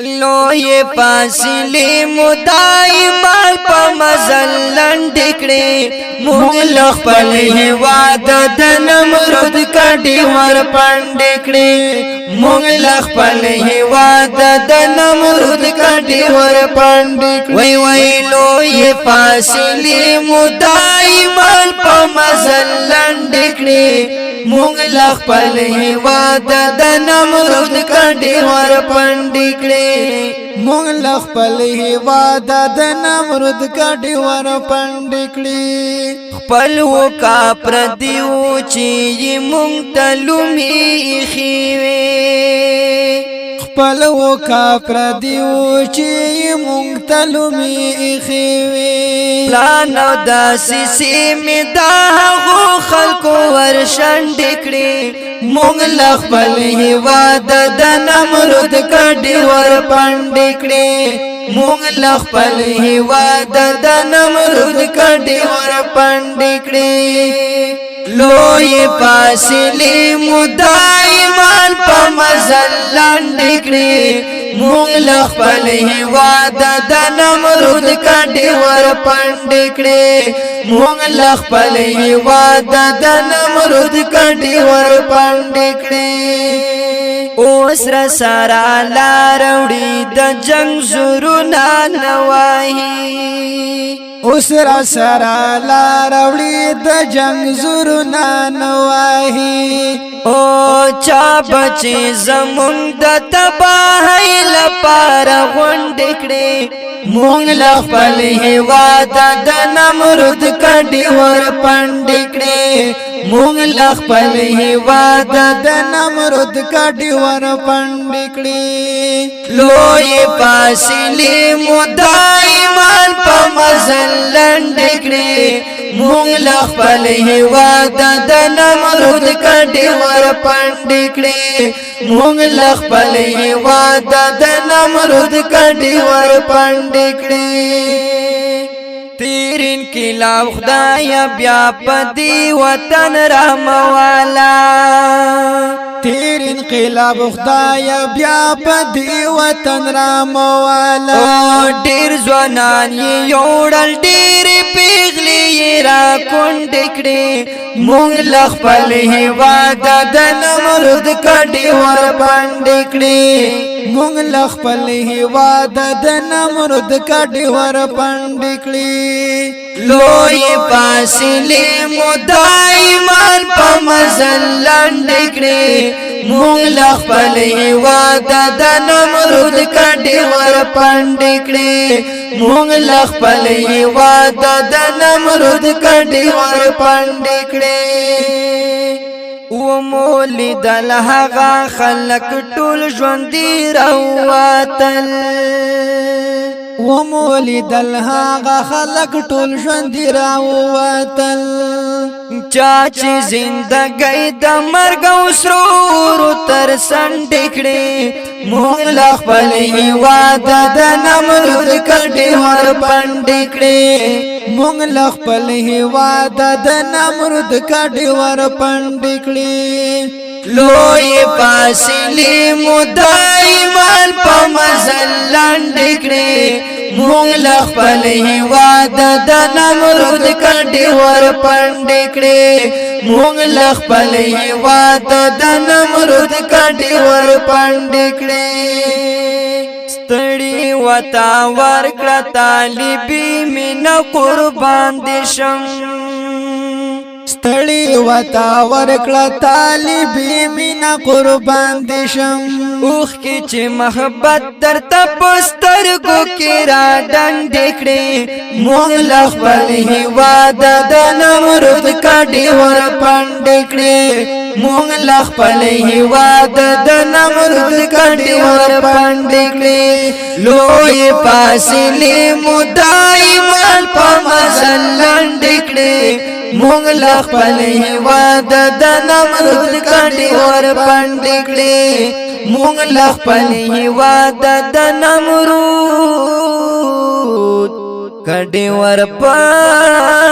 لوی فاصله مدائما په مزل لنډکړي مونږ خپل هیواد د نمرود کډي ور پندکړي مونږ خپل هیواد د نمرود کډي ور پندکړي وای وای لوی فاصله مدائما په مزل لنډکړي مونږ خپل هیواد د نمرود کډي ور پندکړي مونږ خپل هیواد د نمرود کډي ور پندکړي خپل وکا پردیو چې مونږ تلومي خيوي خپل وکا پردیو چې مونږ تلومي خيوي پلان او داسې سیمه دا غو خلکو ورشندکړي مونږ خپل هیواد د نمرود کډي ور پندکړي مونږ خپل هیواد د نمرود کډي ور پندکړي لوی فاصله مدائما په مزل لنډکړي مونږ خپل هیواد د نمرود کډي ور پندکړي مونږ خپل هیواد د نمرود کډي ور پندکړي اوس را سارا لاروړي د جنگ زورنا نواهي اوس را سارا لاروړي د جنگ زورنا نواهي او چا بچي زمون د تباہی لپاره غونډکړي مونږ خپل هیواد د نمرود کډي ور پندکړي مونږ خپل هیواد د نمرود کډي ور پندکړي لوی فاصله مدائما په مزل لنډکړي مونږ خپل هیواد د نمرود کډي ور پندکړي مونږ خپل هیواد د نمرود کډي ور پندکړي تیر انقلاب خدایا بیا پدی وطن رحموالا تیر انقلاب خدایا بیا پدی وطن رحموالا ډیر ځوانان یوړل ډیر پیغلی را کونډکړي مونږ خپل هیواد د نمرود کډي ور پندکړي مونږ خپل هیواد د نمرود کډي ور پندکړي لوی فاصله مدائما په مزل لنډکړي مونږ خپل هیواد د نمرود کډي ور پندکړي مونږ خپل هیواد د نمرود کډي ور پندکړي و مولی دل هغه خلق ټول ژوندۍ راواتل ومولی دل هغه خلق ټول ژوندۍ راواتل چا چې زندګۍ د مرګ او سرور تر سندکړي مونږ خپل هیواد د نمرود کډي ور پندکړي مونږ خپل هیواد د نمرود کډي ور پندکړي لوی فاصله مدائما په مزل لنډکړي مونږ خپل هیواد د نمرود کډي ور پندکړي مونږ خپل هیواد د نمرود کډي ور پندکړي ستړي وتا ورکړه طالبي مینا قربان دي شم ستړي وتا ورکړه طالبي مینا قربان دي شم اوخ کی چې محبت درته پسترګو کې را ډنډکړي مونږ خپل هیواد د نمرود کډي ور پندکړي مونږ خپل هیواد د نمرود کډي ور پندکړي لوی فاصله مدائما په مزل لنډکړي مونږ خپل هیواد د نمرود کډي ور پندکړي مونږ خپل هیواد د نمرود کډي ور پندکړي